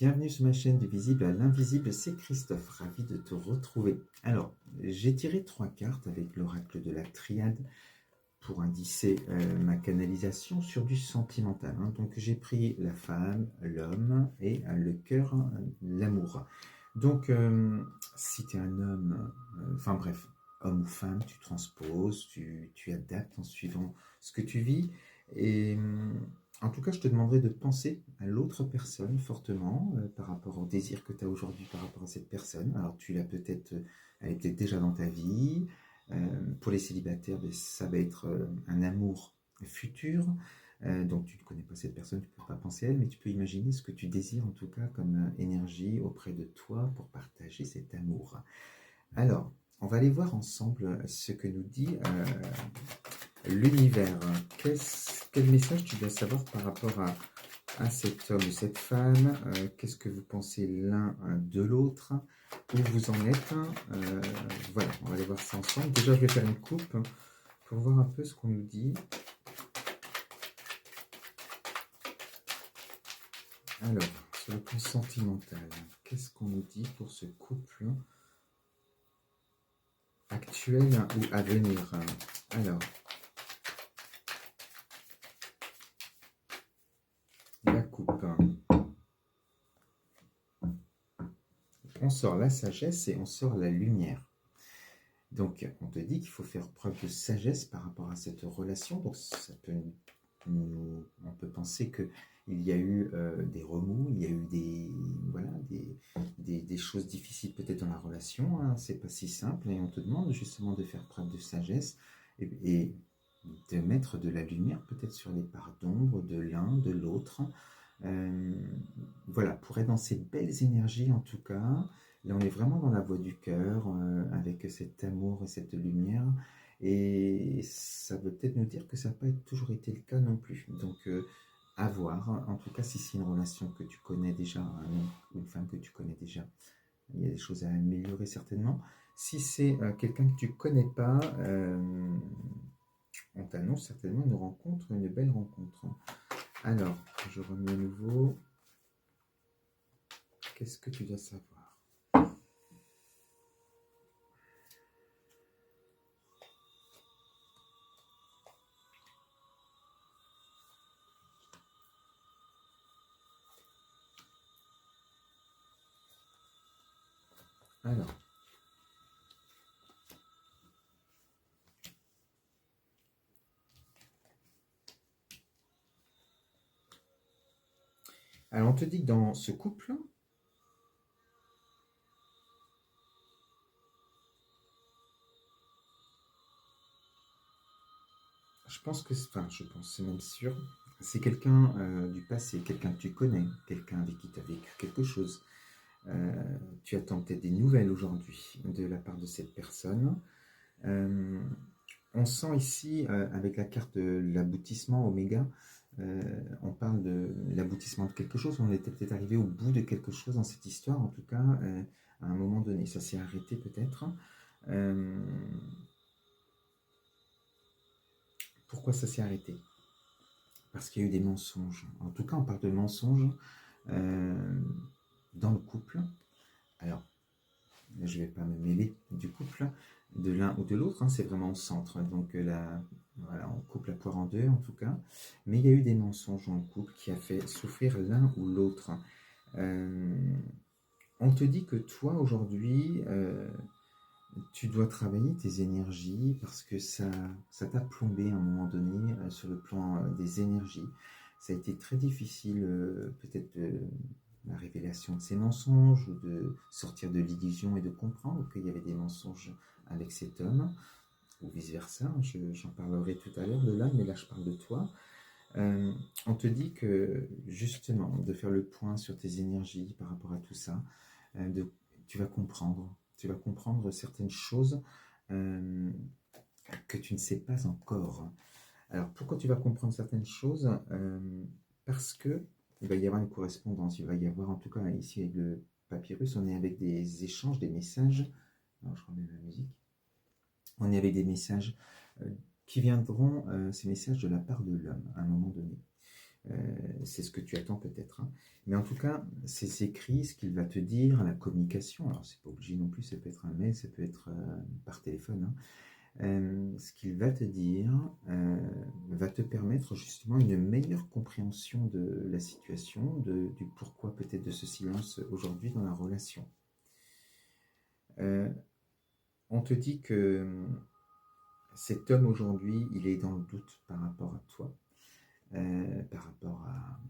Bienvenue sur ma chaîne du visible à l'invisible, c'est Christophe, ravi de te retrouver. Alors, j'ai tiré 3 cartes avec l'oracle de la triade pour indicer ma canalisation sur du sentimental. Donc j'ai pris la femme, l'homme et le cœur, l'amour. Donc si tu es un homme, enfin bref, homme ou femme, tu transposes, tu adaptes en suivant ce que tu vis. Et en tout cas, je te demanderai de penser à l'autre personne fortement par rapport au désir que tu as aujourd'hui par rapport à cette personne. Alors tu l'as peut-être, elle est peut-être déjà dans ta vie. Pour les célibataires, ça va être un amour futur. Donc tu ne connais pas cette personne, tu ne peux pas penser à elle, mais tu peux imaginer ce que tu désires en tout cas comme énergie auprès de toi pour partager cet amour. Alors, on va aller voir ensemble ce que nous dit l'univers. Quel message tu dois savoir par rapport à cet homme ou cette femme? Qu'est-ce que vous pensez l'un de l'autre? Où vous en êtes? Voilà, on va aller voir ça ensemble. Déjà, je vais faire une coupe pour voir un peu ce qu'on nous dit. Alors, sur le plan sentimental, qu'est-ce qu'on nous dit pour ce couple actuel ou à venir? Alors, la coupe. On sort la sagesse et on sort la lumière. Donc, on te dit qu'il faut faire preuve de sagesse par rapport à cette relation. Donc, ça peut on peut penser qu'il y a eu des remous, il y a eu des choses difficiles peut-être dans la relation. C'est pas si simple et on te demande justement de faire preuve de sagesse et de mettre de la lumière peut-être sur les parts d'ombre de l'un, de l'autre. Voilà, pour être dans ces belles énergies en tout cas. Là, on est vraiment dans la voie du cœur, avec cet amour et cette lumière. Et ça veut peut-être nous dire que ça n'a pas toujours été le cas non plus. Donc, à voir. En tout cas, si c'est une relation que tu connais déjà, un homme ou une femme que tu connais déjà, il y a des choses à améliorer certainement. Si c'est quelqu'un que tu ne connais pas, on t'annonce certainement une rencontre, une belle rencontre. Alors, je remets à nouveau. Qu'est-ce que tu dois savoir? Alors, on te dit que dans ce couple, je pense, c'est même sûr, c'est quelqu'un du passé, quelqu'un que tu connais, quelqu'un avec qui tu as vécu quelque chose. Tu attends peut-être des nouvelles aujourd'hui de la part de cette personne. On sent ici, avec la carte de l'aboutissement Oméga, on parle de l'aboutissement de quelque chose. On était peut-être arrivé au bout de quelque chose dans cette histoire, en tout cas, à un moment donné. Ça s'est arrêté peut-être. Pourquoi ça s'est arrêté? Parce qu'il y a eu des mensonges. En tout cas, on parle de mensonges dans le couple. Alors, je ne vais pas me mêler du couple, de l'un ou de l'autre, c'est vraiment au centre. Donc là, voilà, on coupe la poire en deux en tout cas. Mais il y a eu des mensonges dans le couple qui a fait souffrir l'un ou l'autre. On te dit que toi, aujourd'hui, tu dois travailler tes énergies parce que ça t'a plombé à un moment donné sur le plan des énergies. Ça a été très difficile, peut-être la révélation de ces mensonges ou de sortir de l'illusion et de comprendre qu'il y avait des mensonges avec cet homme ou vice-versa. J'en parlerai tout à l'heure de là, mais là je parle de toi. On te dit que justement de faire le point sur tes énergies par rapport à tout ça, tu vas comprendre certaines choses que tu ne sais pas encore. Alors pourquoi tu vas comprendre certaines choses? Parce que il va y avoir une correspondance, il va y avoir en tout cas ici avec le papyrus, on est avec des échanges, des messages. Alors je remets la musique. On est avec des messages qui viendront, ces messages de la part de l'homme à un moment donné. C'est ce que tu attends peut-être, hein. Mais en tout cas, ces écrits, ce qu'il va te dire, la communication, alors c'est pas obligé non plus, ça peut être un mail, ça peut être par téléphone, hein. Ce qu'il va te dire va te permettre justement une meilleure compréhension de la situation, du pourquoi peut-être de ce silence aujourd'hui dans la relation. On te dit que cet homme aujourd'hui, il est dans le doute par rapport à toi, par rapport à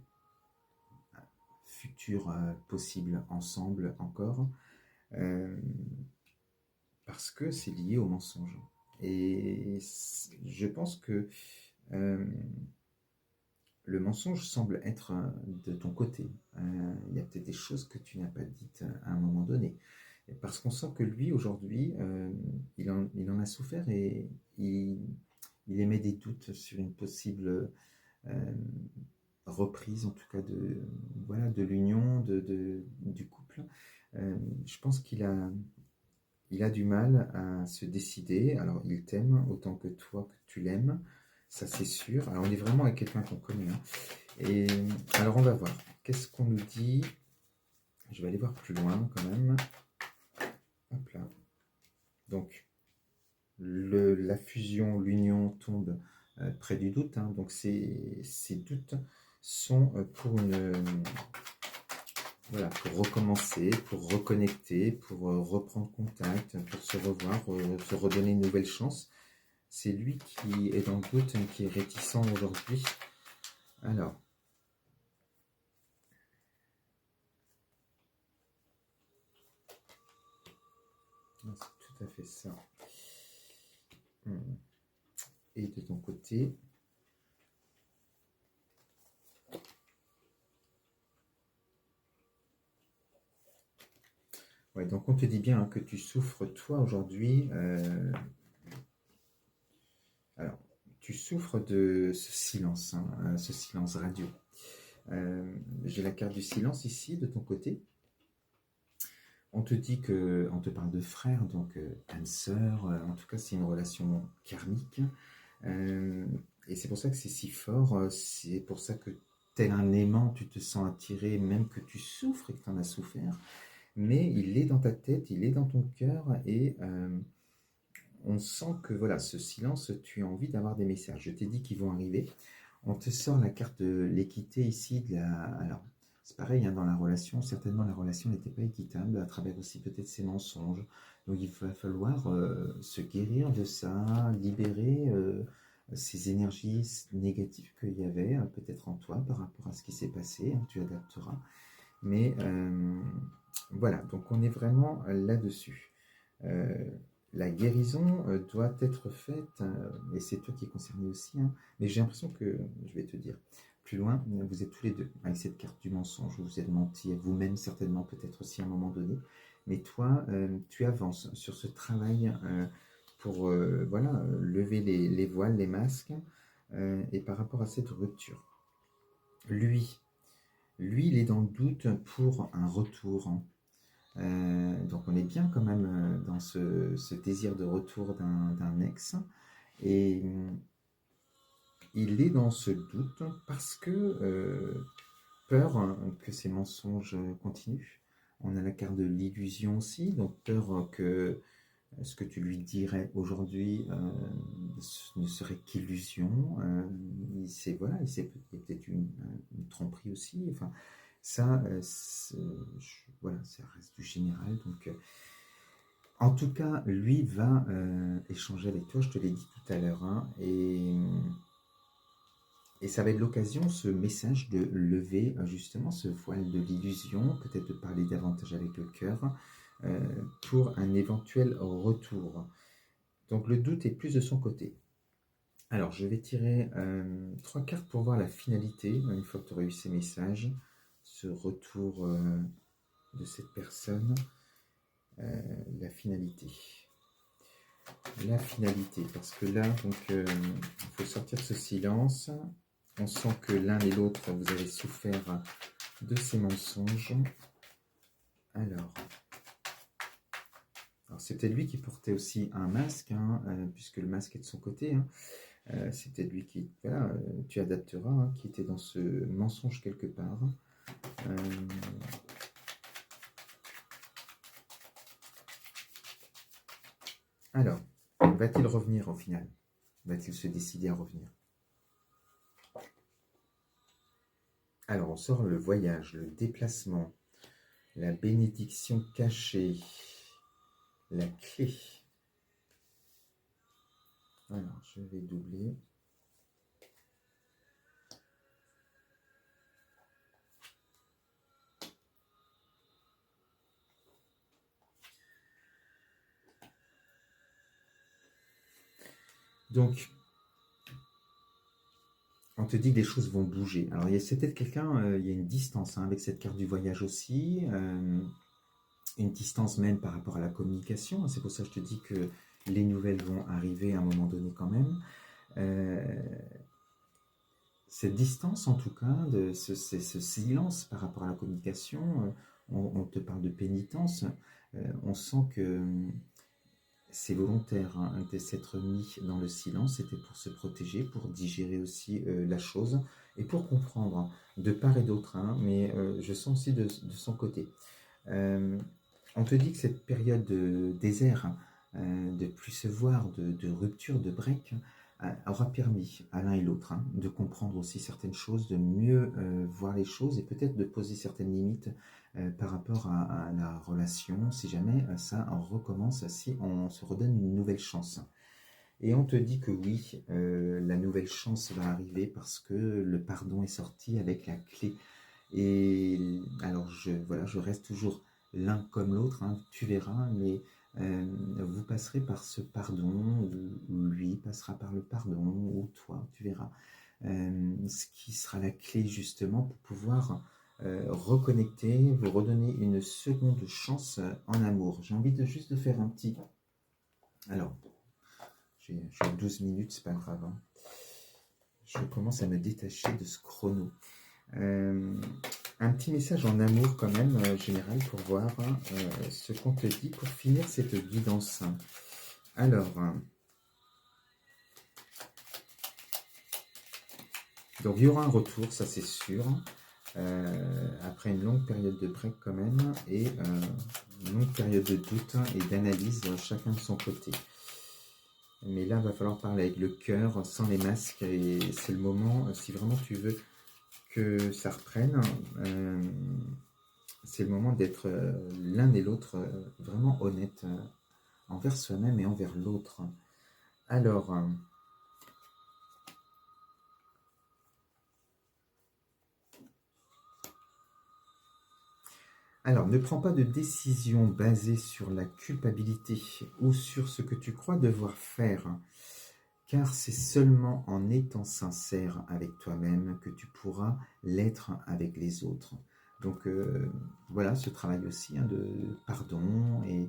futur possible ensemble encore, parce que c'est lié au mensonge. Et je pense que le mensonge semble être de ton côté. Il y a peut-être des choses que tu n'as pas dites à un moment donné. Parce qu'on sent que lui, aujourd'hui, il en a souffert et il émet des doutes sur une possible reprise, en tout cas, voilà, de l'union, du couple. Je pense qu'il a du mal à se décider. Alors, il t'aime autant que toi, que tu l'aimes. Ça, c'est sûr. Alors, on est vraiment avec quelqu'un qu'on connaît, hein. Et alors, on va voir. Qu'est-ce qu'on nous dit? Je vais aller voir plus loin, quand même. Hop là. Donc, la fusion, l'union tombe près du doute, hein. Donc, ces doutes sont pour voilà, pour recommencer, pour reconnecter, pour reprendre contact, pour se revoir, se redonner une nouvelle chance. C'est lui qui est dans le doute, qui est réticent aujourd'hui. Alors, c'est tout à fait ça. Et de ton côté, ouais, donc on te dit bien que tu souffres toi aujourd'hui. Alors, tu souffres de ce silence, hein, ce silence radio. J'ai la carte du silence ici de ton côté. On te dit que, on te parle de frère, donc âme sœur, en tout cas c'est une relation karmique. Et c'est pour ça que c'est si fort, c'est pour ça que tel un aimant, tu te sens attiré, même que tu souffres et que tu en as souffert. Mais il est dans ta tête, il est dans ton cœur et on sent que voilà, ce silence, tu as envie d'avoir des messages. Je t'ai dit qu'ils vont arriver. On te sort la carte de l'équité ici. Alors, c'est pareil, hein, dans la relation, certainement la relation n'était pas équitable, à travers aussi peut-être ces mensonges. Donc il va falloir se guérir de ça, libérer ces énergies négatives qu'il y avait peut-être en toi par rapport à ce qui s'est passé, hein, tu adapteras. Mais voilà, donc on est vraiment là-dessus. La guérison doit être faite, et c'est toi qui es concerné aussi, hein, mais j'ai l'impression que, je vais te dire, plus loin, vous êtes tous les deux avec cette carte du mensonge, vous êtes menti à vous-même certainement, peut-être aussi à un moment donné, mais toi, tu avances sur ce travail pour voilà, lever les voiles, les masques, et par rapport à cette rupture. Lui, il est dans le doute pour un retour, hein. Donc on est bien quand même dans ce désir de retour d'un ex. Et il est dans ce doute parce que peur que ces mensonges continuent. On a la carte de l'illusion aussi, donc peur que ce que tu lui dirais aujourd'hui ne serait qu'illusion. Voilà, il y a peut-être une tromperie aussi. Enfin, ça, voilà, ça reste du général. Donc, en tout cas, lui va échanger avec toi, je te l'ai dit tout à l'heure, hein, et ça va être l'occasion, ce message, de lever justement ce voile de l'illusion, peut-être de parler davantage avec le cœur, pour un éventuel retour. Donc le doute est plus de son côté. Alors je vais tirer 3 cartes pour voir la finalité, une fois que tu auras eu ces messages, ce retour de cette personne, la finalité. La finalité, parce que là, donc, il faut sortir ce silence. On sent que l'un et l'autre, vous avez souffert de ces mensonges. Alors c'est peut-être lui qui portait aussi un masque, hein, puisque le masque est de son côté, hein. C'est peut-être lui qui, voilà, tu adapteras, hein, qui était dans ce mensonge quelque part. Euh, alors, va-t-il revenir au final? Va-t-il se décider à revenir? Alors, on sort le voyage, le déplacement, la bénédiction cachée, la clé. Alors, je vais doubler. Donc, on te dit que les choses vont bouger. Alors, c'est peut-être quelqu'un, il y a une distance hein, avec cette carte du voyage aussi, une distance même par rapport à la communication. C'est pour ça que je te dis que les nouvelles vont arriver à un moment donné quand même. Cette distance, en tout cas, ce silence par rapport à la communication, on te parle de pénitence, on sent que c'est volontaire hein, de s'être mis dans le silence, c'était pour se protéger, pour digérer aussi la chose et pour comprendre de part et d'autre, hein, mais je sens aussi de son côté. On te dit que cette période de désert, de plus se voir, de rupture, de break, aura permis à l'un et l'autre hein, de comprendre aussi certaines choses, de mieux voir les choses et peut-être de poser certaines limites par rapport à la relation, si jamais ça en recommence, si on se redonne une nouvelle chance. Et on te dit que oui, la nouvelle chance va arriver parce que le pardon est sorti avec la clé. Et alors, voilà, je reste toujours l'un comme l'autre, hein, tu verras, mais vous passerez par ce pardon, ou lui passera par le pardon, ou toi, tu verras. Ce qui sera la clé justement pour pouvoir reconnecter, vous redonner une seconde chance en amour. J'ai envie de juste de faire un petit... Alors, j'ai 12 minutes, c'est pas grave. Hein. Je commence à me détacher de ce chrono. Un petit message en amour quand même, général, pour voir ce qu'on te dit pour finir cette guidance. Alors, donc il y aura un retour, ça c'est sûr, après une longue période de break quand même, et une longue période de doute et d'analyse, chacun de son côté. Mais là, il va falloir parler avec le cœur, sans les masques, et c'est le moment, si vraiment tu veux que ça reprenne, c'est le moment d'être l'un et l'autre vraiment honnête envers soi-même et envers l'autre. Alors, ne prends pas de décision basée sur la culpabilité ou sur ce que tu crois devoir faire, car c'est seulement en étant sincère avec toi-même que tu pourras l'être avec les autres. Donc voilà, ce travail aussi hein, de pardon et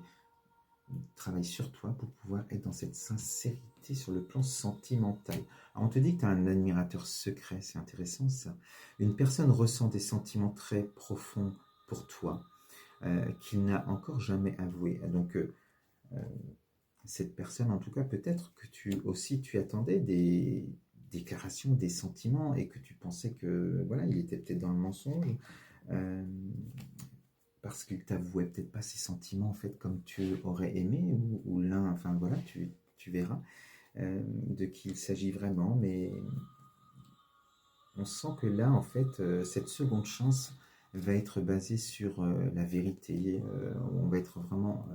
travail sur toi pour pouvoir être dans cette sincérité sur le plan sentimental. Alors on te dit que tu as un admirateur secret, c'est intéressant ça. Une personne ressent des sentiments très profonds pour toi qu'il n'a encore jamais avoué. Donc cette personne, en tout cas, peut-être que tu attendais des déclarations, des sentiments et que tu pensais que voilà, il était peut-être dans le mensonge. Parce qu'il t'avouait peut-être pas ses sentiments en fait comme tu aurais aimé ou l'un, enfin voilà, tu verras de qui il s'agit vraiment, mais on sent que là en fait cette seconde chance va être basée sur la vérité, on va être vraiment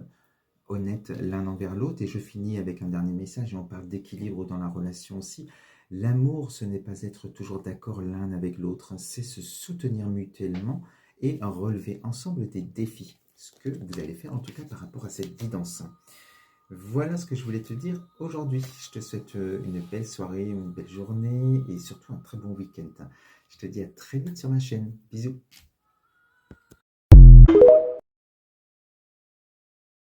honnête l'un envers l'autre et je finis avec un dernier message et on parle d'équilibre dans la relation aussi. L'amour, ce n'est pas être toujours d'accord l'un avec l'autre, c'est se soutenir mutuellement et relever ensemble des défis. Ce que vous allez faire en tout cas par rapport à cette guidance. Voilà ce que je voulais te dire aujourd'hui. Je te souhaite une belle soirée, une belle journée et surtout un très bon week-end. Je te dis à très vite sur ma chaîne. Bisous.